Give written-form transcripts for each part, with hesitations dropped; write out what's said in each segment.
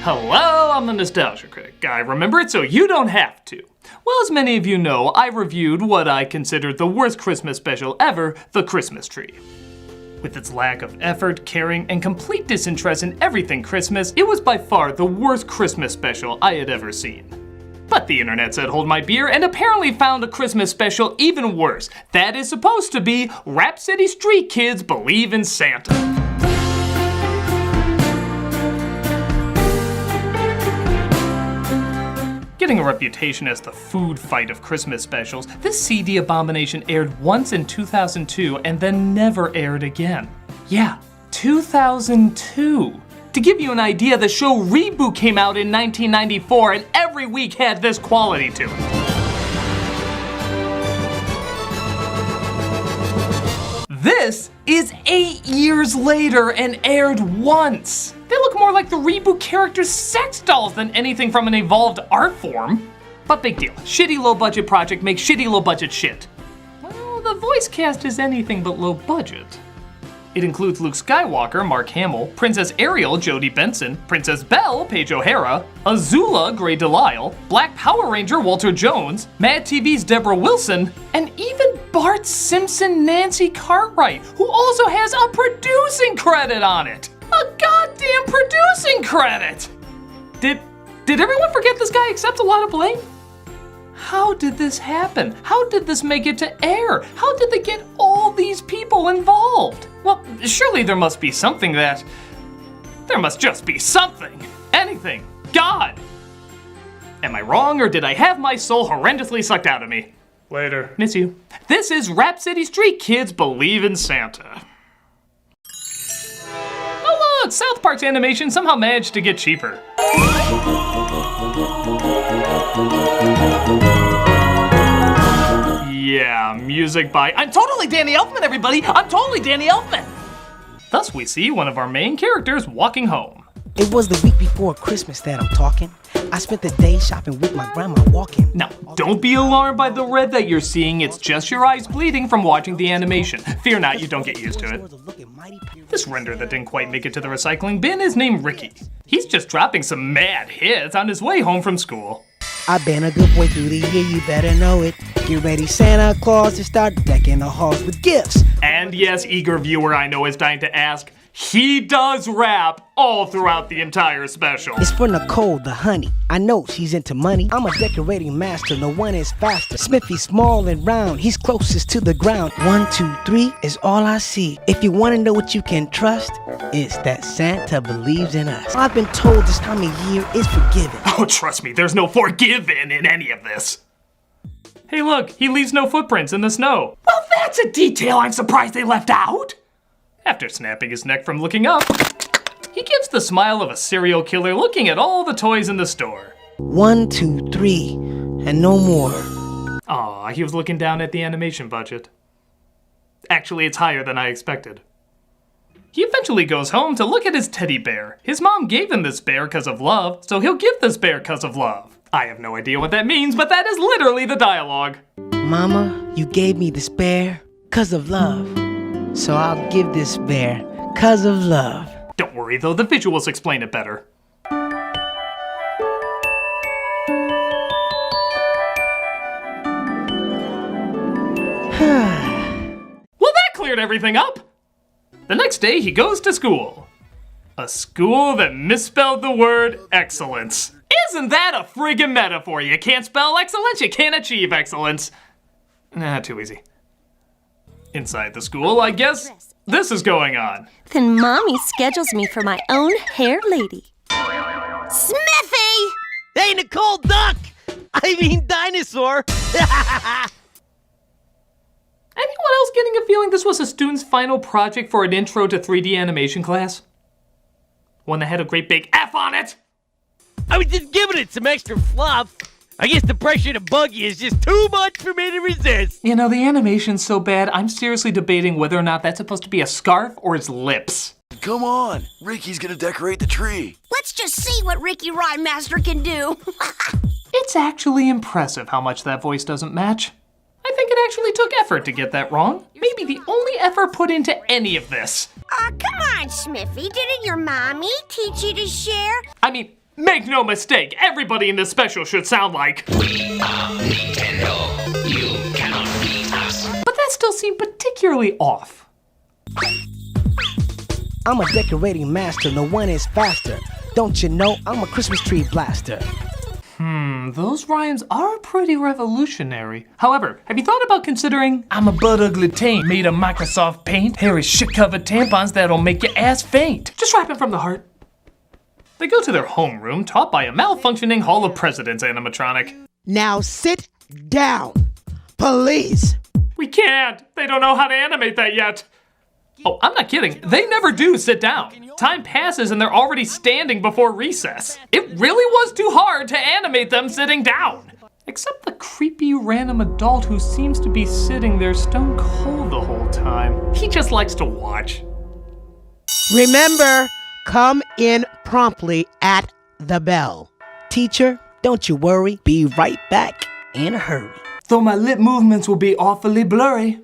Hello, I'm the Nostalgia Critic. I remember it so you don't have to. Well, as many of you know, I reviewed what I considered the worst Christmas special ever, The Christmas Tree. With its lack of effort, caring, and complete disinterest in everything Christmas, it was by far the worst Christmas special I had ever seen. But the internet said hold my beer and apparently found a Christmas special even worse. That is supposed to be Rapsittie Street Kids Believe in Santa. Getting a reputation as the food fight of Christmas specials, this CD abomination aired once in 2002 and then never aired again. Yeah, 2002. To give you an idea, the show Reboot came out in 1994 and every week had this quality to it. This is 8 years later and aired once. They look more like the Reboot characters' sex dolls than anything from an evolved art form. But big deal, shitty low budget project makes shitty low budget shit. Well, the voice cast is anything but low budget. It includes Luke Skywalker, Mark Hamill, Princess Ariel, Jodie Benson, Princess Belle, Paige O'Hara, Azula, Grey Delisle, Black Power Ranger, Walter Jones, Mad TV's Deborah Wilson, and even Bart Simpson, Nancy Cartwright, who also has a producing credit on it. A goddamn producing credit! Did everyone forget this guy accepts a lot of blame? How did this happen? How did this make it to air? How did they get all these people involved? Well, surely there must be something that... There must just be something. Anything. God. Am I wrong, or did I have my soul horrendously sucked out of me? Later. Miss you. This is Rapsittie Street Kids Believe in Santa. Oh look, South Park's animation somehow managed to get cheaper. Yeah, music by... I'm totally Danny Elfman, everybody! I'm totally Danny Elfman! Thus we see one of our main characters walking home. It was the week before Christmas that I'm talking. I spent the day shopping with my grandma walking. Now, don't be alarmed by the red that you're seeing. It's just your eyes bleeding from watching the animation. Fear not, you don't get used to it. This render that didn't quite make it to the recycling bin is named Ricky. He's just dropping some mad hits on his way home from school. I've been a good boy through the year, you better know it. Get ready, Santa Claus, to start decking the halls with gifts. And yes, eager viewer I know is dying to ask, he does rap all throughout the entire special. It's for Nicole, the honey. I know she's into money. I'm a decorating master, no one is faster. Smithy's small and round, he's closest to the ground. 1, 2, 3 is all I see. If you want to know what you can trust, it's that Santa believes in us. I've been told this time of year is forgiven. Oh, trust me, there's no forgiving in any of this. Hey look, he leaves no footprints in the snow. Well, that's a detail I'm surprised they left out. After snapping his neck from looking up, he gives the smile of a serial killer looking at all the toys in the store. 1, 2, 3, and no more. Aw, he was looking down at the animation budget. Actually, it's higher than I expected. He eventually goes home to look at his teddy bear. His mom gave him this bear because of love, so he'll give this bear because of love. I have no idea what that means, but that is literally the dialogue. Mama, you gave me this bear because of love. So I'll give this bear cause of love. Don't worry though, the visuals explain it better. Well, that cleared everything up. The next day he goes to school. A school that misspelled the word excellence. Isn't that a friggin' metaphor? You can't spell excellence, you can't achieve excellence. Nah, too easy. Inside the school, I guess this is going on. Then Mommy schedules me for my own hair lady. Smithy! Hey, Nicole, duck! I mean dinosaur! Anyone else getting a feeling this was a student's final project for an intro to 3D animation class? One that had a great big F on it? I was just giving it some extra fluff. I guess the pressure to bug you is just too much for me to resist. You know, the animation's so bad, I'm seriously debating whether or not that's supposed to be a scarf or his lips. Come on, Ricky's gonna decorate the tree. Let's just see what Ricky Rhinemaster can do. It's actually impressive how much that voice doesn't match. I think it actually took effort to get that wrong. Maybe the only effort put into any of this. Come on, Smithy. Didn't your mommy teach you to share? I mean, Make no mistake, everybody in this special should sound like... We are Nintendo. You cannot beat us. But that still seemed particularly off. I'm a decorating master, no one is faster. Don't you know I'm a Christmas tree blaster? Those rhymes are pretty revolutionary. However, have you thought about considering I'm a butt ugly taint made of Microsoft Paint, hairy shit-covered tampons that'll make your ass faint? Just rapping from the heart. They go to their homeroom, taught by a malfunctioning Hall of Presidents animatronic. Now sit down, please. We can't! They don't know how to animate that yet! Oh, I'm not kidding. They never do sit down. Time passes and they're already standing before recess. It really was too hard to animate them sitting down. Except the creepy random adult who seems to be sitting there stone cold the whole time. He just likes to watch. Remember, come in promptly at the bell. Teacher, don't you worry, be right back in a hurry. Though my lip movements will be awfully blurry.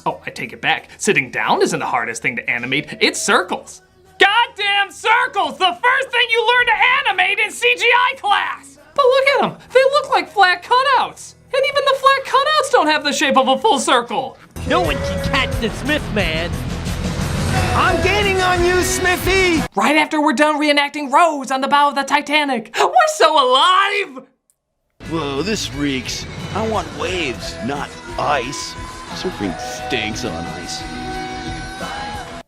Oh, I take it back. Sitting down isn't the hardest thing to animate, it's circles. Goddamn circles! The first thing you learn to animate in CGI class! But look at them, they look like flat cutouts. And even the flat cutouts don't have the shape of a full circle. No one can catch the Smith man. I'm gaining on you, Smithy. Right after we're done reenacting Rose on the bow of the Titanic. We're so alive! Whoa, this reeks. I want waves, not ice. Surfing stinks on ice.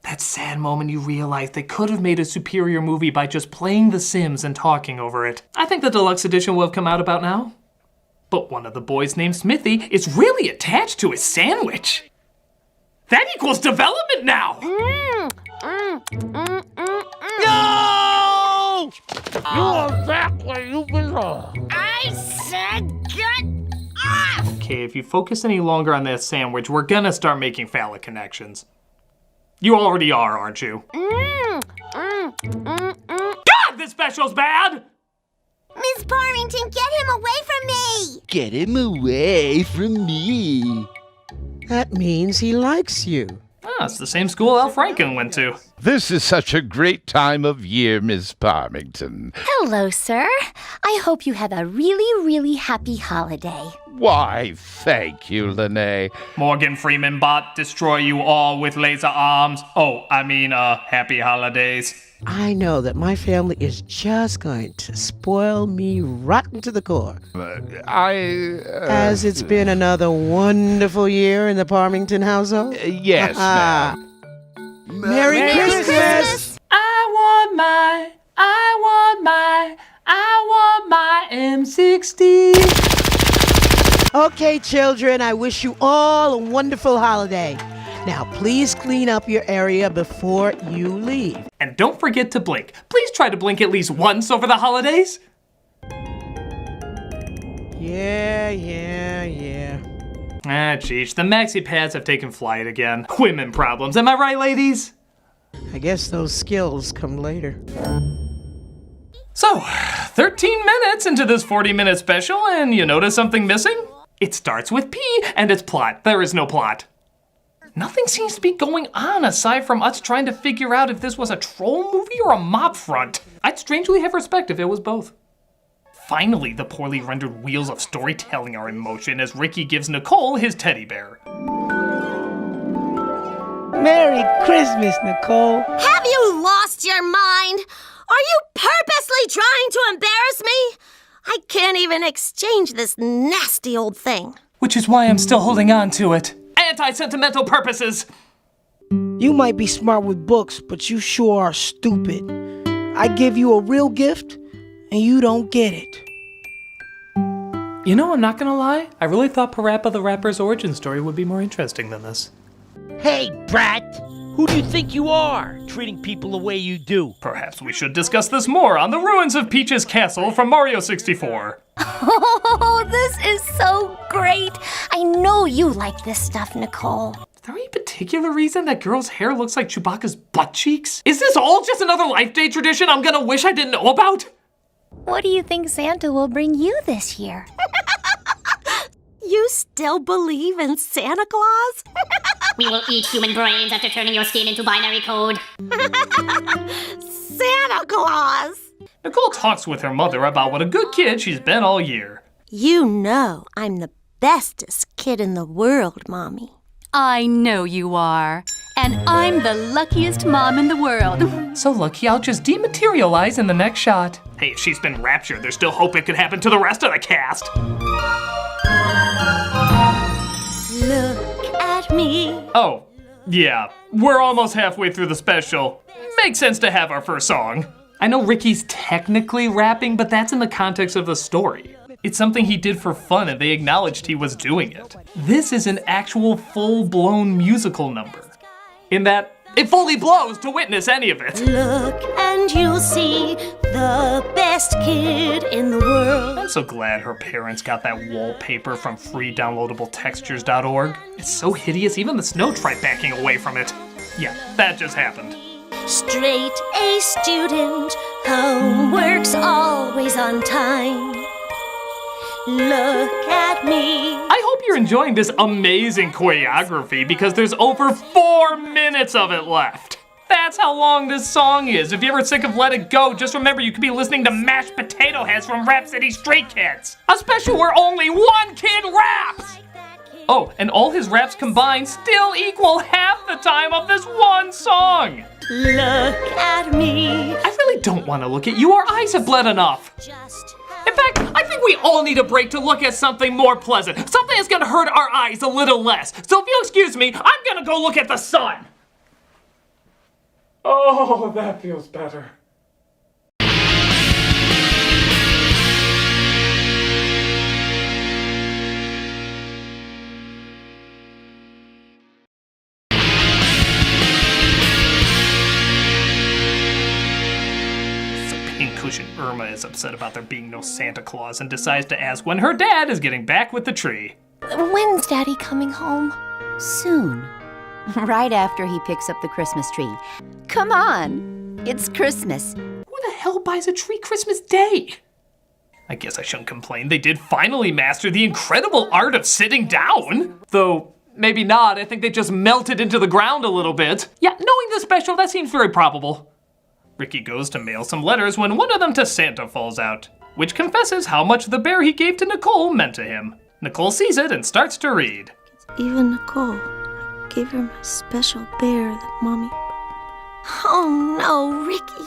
That sad moment you realize they could have made a superior movie by just playing The Sims and talking over it. I think the deluxe edition will have come out about now. But one of the boys named Smithy is really attached to his sandwich. That equals development now! No! You're back where you belong. I said get off! Okay, if you focus any longer on that sandwich, we're gonna start making phallic connections. You already are, aren't you? God, this special's bad! Miss Parrington, get him away from me! Get him away from me. That means he likes you. Ah, it's the same school Al Franken went to. This is such a great time of year, Miss Parmington. Hello, sir. I hope you have a really, really happy holiday. Why, thank you, Lene. Morgan Freeman bot, destroy you all with laser arms. Oh, I mean, happy holidays. I know that my family is just going to spoil me rotten to the core. As it's been another wonderful year in the Parmington household. Yes, ma'am. Merry Christmas! I want my M60. Okay, children, I wish you all a wonderful holiday. Now, please clean up your area before you leave. And don't forget to blink. Please try to blink at least once over the holidays. Yeah. Ah, geez, the maxi pads have taken flight again. Women problems, am I right, ladies? I guess those skills come later. So, 13 minutes into this 40-minute special, and you notice something missing? It starts with P, and it's plot. There is no plot. Nothing seems to be going on aside from us trying to figure out if this was a troll movie or a mob front. I'd strangely have respect if it was both. Finally, the poorly rendered wheels of storytelling are in motion as Ricky gives Nicole his teddy bear. Merry Christmas, Nicole. Have you lost your mind? Are you purposely trying to embarrass me? I can't even exchange this nasty old thing. Which is why I'm still holding on to it. Anti-sentimental purposes. You might be smart with books, but you sure are stupid. I give you a real gift, and you don't get it. You know, I'm not gonna lie. I really thought Parappa the Rapper's origin story would be more interesting than this. Hey, brat! Who do you think you are, treating people the way you do? Perhaps we should discuss this more on the ruins of Peach's castle from Mario 64. Oh, this is so great. I know you like this stuff, Nicole. Is there any particular reason that girl's hair looks like Chewbacca's butt cheeks? Is this all just another Life Day tradition I'm gonna wish I didn't know about? What do you think Santa will bring you this year? You still believe in Santa Claus? We will eat human brains after turning your skin into binary code. Santa Claus! Nicole talks with her mother about what a good kid she's been all year. You know I'm the bestest kid in the world, Mommy. I know you are. And I'm the luckiest mom in the world. So lucky I'll just dematerialize in the next shot. Hey, if she's been raptured, there's still hope it could happen to the rest of the cast. Look at me. Oh, yeah. We're almost halfway through the special. Makes sense to have our first song. I know Ricky's technically rapping, but that's in the context of the story. It's something he did for fun, and they acknowledged he was doing it. This is an actual full-blown musical number, in that it fully blows to witness any of it. Look and you'll see the best kid in the world. I'm so glad her parents got that wallpaper from freedownloadabletextures.org. It's so hideous, even the snow tried backing away from it. Yeah, that just happened. Straight A student, homework's always on time. Look at me. I hope you're enjoying this amazing choreography because there's over 4 minutes of it left. That's how long this song is. If you're ever sick of Let It Go, just remember you could be listening to Mashed Potato Heads from Rapsittie Street Kids, a special where only one kid raps. Oh, and all his raps combined still equal half the time of this one song. Look at me. I really don't want to look at you. Our eyes have bled enough. In fact, I think we all need a break to look at something more pleasant. Something that's gonna hurt our eyes a little less. So if you'll excuse me, I'm gonna go look at the sun. Oh, that feels better. Pincushion Irma is upset about there being no Santa Claus and decides to ask when her dad is getting back with the tree. When's Daddy coming home? Soon. Right after he picks up the Christmas tree. Come on, it's Christmas. Who the hell buys a tree Christmas Day? I guess I shouldn't complain. They did finally master the incredible art of sitting down. Though, maybe not. I think they just melted into the ground a little bit. Yeah, knowing the special, that seems very probable. Ricky goes to mail some letters when one of them to Santa falls out, which confesses how much the bear he gave to Nicole meant to him. Nicole sees it and starts to read. Even Nicole, I gave her my special bear that Mommy... Oh no, Ricky.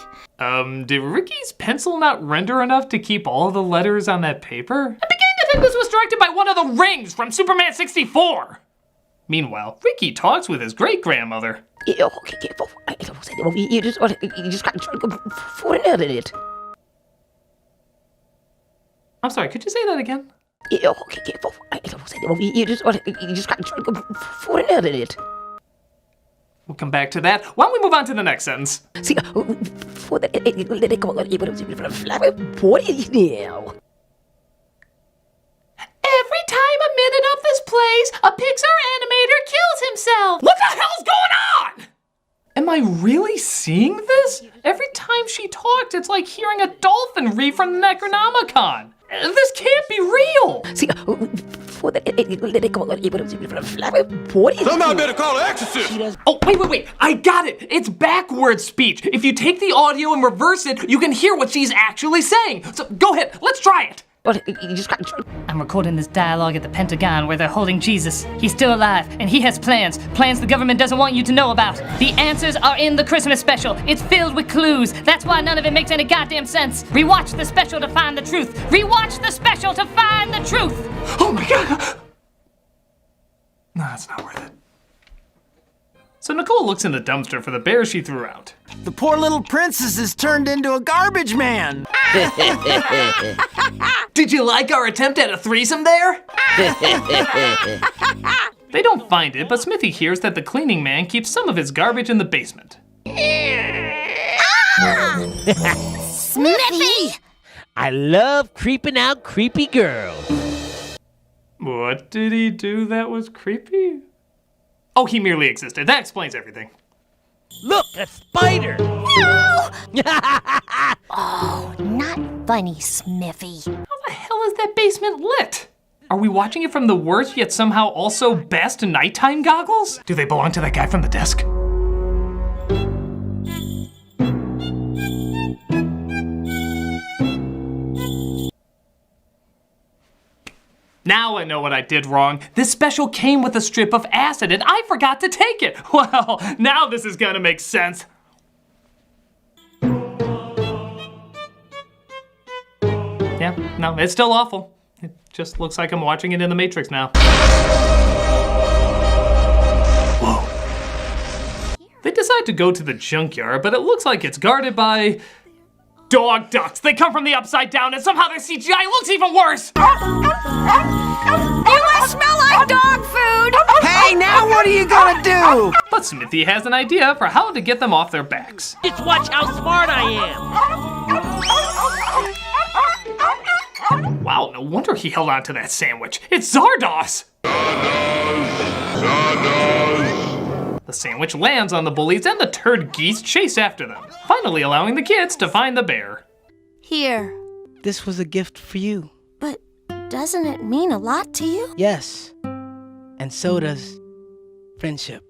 Did Ricky's pencil not render enough to keep all the letters on that paper? I'm beginning to think this was directed by one of the rings from Superman 64. Meanwhile, Ricky talks with his great-grandmother. You just got for it. I'm sorry, could you say that again? You just got for it. We'll come back to that. Why don't we move on to the next sentence? See, for the what is now? Every time a minute of this plays, a Pixar animator kills himself. What the hell's going on? Am I really seeing this? Every time she talked, it's like hearing a dolphin read from the Necronomicon. This can't be real. See, for the what is Somebody better call an exorcist. Oh, wait. I got it. It's backwards speech. If you take the audio and reverse it, you can hear what she's actually saying. So go ahead, let's try it. I'm recording this dialogue at the Pentagon where they're holding Jesus. He's still alive, and he has plans. Plans the government doesn't want you to know about. The answers are in the Christmas special. It's filled with clues. That's why none of it makes any goddamn sense. Rewatch the special to find the truth. Rewatch the special to find the truth. Oh my god. No, that's not worth it. So Nicole looks in the dumpster for the bear she threw out. The poor little princess is turned into a garbage man. Did you like our attempt at a threesome there? They don't find it, but Smithy hears that the cleaning man keeps some of his garbage in the basement. Smithy! I love creeping out creepy girls. What did he do that was creepy? Oh, he merely existed. That explains everything. Look, a spider! No! Oh, not funny, Smithy. How the hell is that basement lit? Are we watching it from the worst yet somehow also best nighttime goggles? Do they belong to that guy from the desk? Now I know what I did wrong. This special came with a strip of acid and I forgot to take it. Well, now this is gonna make sense. Yeah, no, it's still awful. It just looks like I'm watching it in the Matrix now. Whoa. They decide to go to the junkyard, but it looks like it's guarded by dog ducks. They come from the upside down and somehow their CGI looks even worse. You must smell like dog food! Hey, now what are you gonna do? But Smithy has an idea for how to get them off their backs. Just watch how smart I am. Wow, no wonder he held on to that sandwich. It's Zardos! The sandwich lands on the bullies and the turd geese chase after them, finally allowing the kids to find the bear. Here. This was a gift for you. But doesn't it mean a lot to you? Yes. And so does friendship.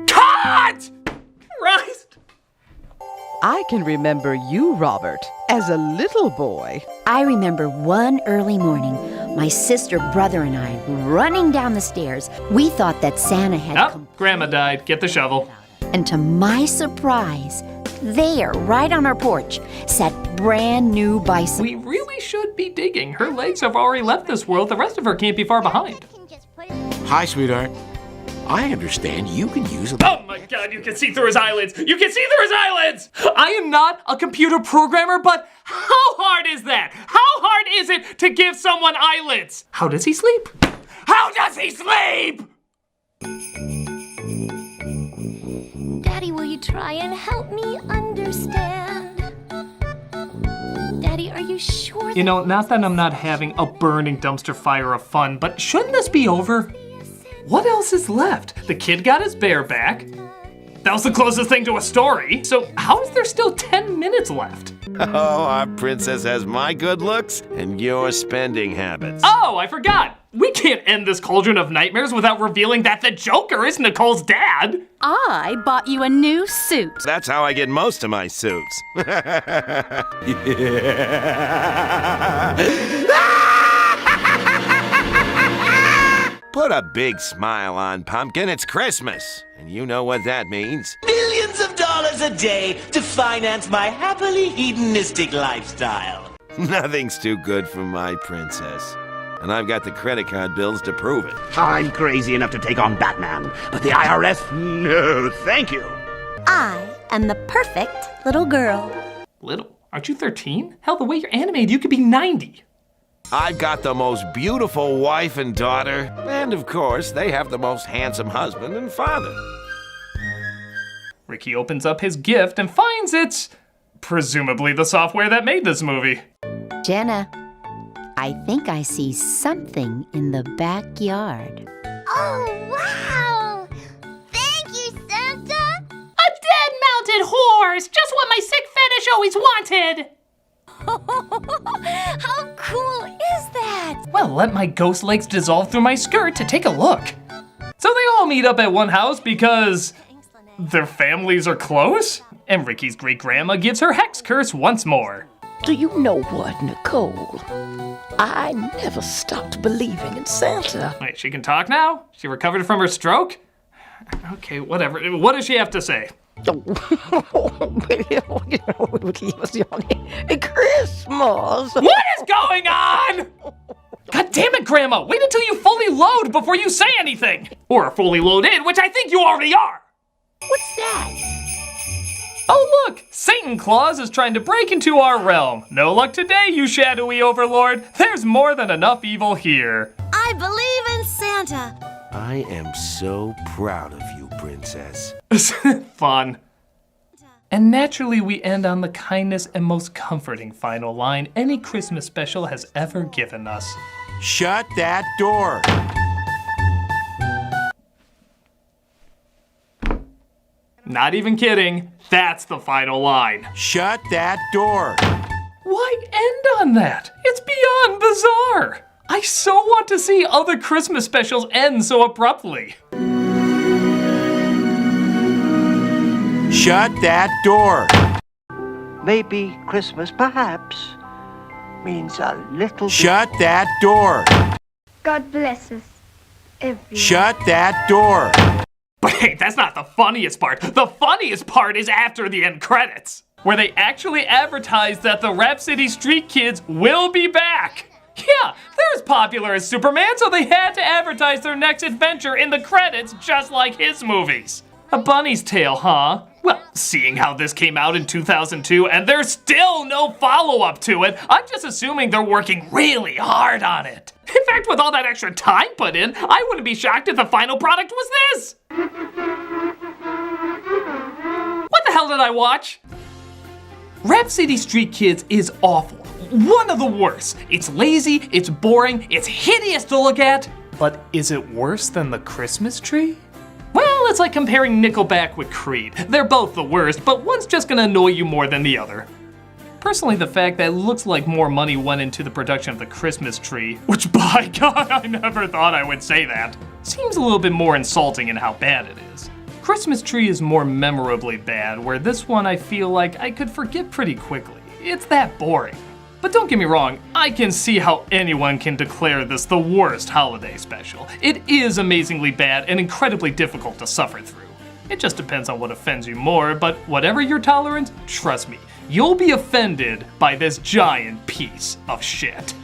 Cut! Christ! I can remember you, Robert, as a little boy. I remember one early morning, my sister, brother, and I running down the stairs. We thought that Santa had come. Grandma died. Get the shovel. And to my surprise, there, right on our porch, sat brand new Bison. We really should be digging. Her legs have already left this world. The rest of her can't be far behind. Hi, sweetheart. I understand you can use a... Oh my god, you can see through his eyelids! You can see through his eyelids! I am not a computer programmer, but how hard is that? How hard is it to give someone eyelids? How does he sleep? How does he sleep? Daddy, will you try and help me understand? Daddy, are you sure? You know, not that I'm not having a burning dumpster fire of fun, but shouldn't this be over? What else is left? The kid got his bear back. That was the closest thing to a story. So how is there still 10 minutes left? Oh, our princess has my good looks and your spending habits. Oh, I forgot. We can't end this cauldron of nightmares without revealing that the Joker is Nicole's dad. I bought you a new suit. That's how I get most of my suits. Put a big smile on, Pumpkin. It's Christmas. And you know what that means. Millions of dollars a day to finance my happily hedonistic lifestyle. Nothing's too good for my princess. And I've got the credit card bills to prove it. I'm crazy enough to take on Batman, but the IRS, no, thank you. I am the perfect little girl. Little? Aren't you 13? Hell, the way you're animated, you could be 90. I've got the most beautiful wife and daughter, and of course, they have the most handsome husband and father. Ricky opens up his gift and finds it's presumably the software that made this movie. Jenna, I think I see something in the backyard. Oh, wow! Thank you, Santa! A dead-mounted horse! Just what my sick fetish always wanted! How cool is that? Well, let my ghost legs dissolve through my skirt to take a look. So they all meet up at one house because their families are close? And Ricky's great-grandma gives her hex curse once more. Do you know what, Nicole? I never stopped believing in Santa. Wait, she can talk now? She recovered from her stroke? Okay, whatever. What does she have to say? Christmas. What is going on? God damn it, Grandma! Wait until you fully load before you say anything! Or fully load in, which I think you already are! What's that? Oh look! Satan Claus is trying to break into our realm. No luck today, you shadowy overlord. There's more than enough evil here. I believe in Santa. I am so proud of you, princess. Fun. And naturally, we end on the kindest and most comforting final line any Christmas special has ever given us. Shut that door. Not even kidding. That's the final line. Shut that door. Why end on that? It's beyond bizarre. I so want to see other Christmas specials end so abruptly. Shut that door. Maybe Christmas, perhaps, means a little Shut that door. God bless us, everyone. Shut that door. But hey, that's not the funniest part. The funniest part is after the end credits, where they actually advertise that the Rapsittie Street Kids will be back. Yeah, they're as popular as Superman, so they had to advertise their next adventure in the credits just like his movies. A bunny's tale, huh? Well, seeing how this came out in 2002 and there's still no follow-up to it, I'm just assuming they're working really hard on it. In fact, with all that extra time put in, I wouldn't be shocked if the final product was this. What the hell did I watch? Rapsittie Street Kids is awful. One of the worst. It's lazy, it's boring, it's hideous to look at. But is it worse than the Christmas tree? Well, it's like comparing Nickelback with Creed. They're both the worst, but one's just gonna annoy you more than the other. Personally, the fact that it looks like more money went into the production of the Christmas tree, which by God, I never thought I would say that, seems a little bit more insulting in how bad it is. Christmas tree is more memorably bad, where this one I feel like I could forget pretty quickly. It's that boring. But don't get me wrong, I can see how anyone can declare this the worst holiday special. It is amazingly bad and incredibly difficult to suffer through. It just depends on what offends you more, but whatever your tolerance, trust me, you'll be offended by this giant piece of shit.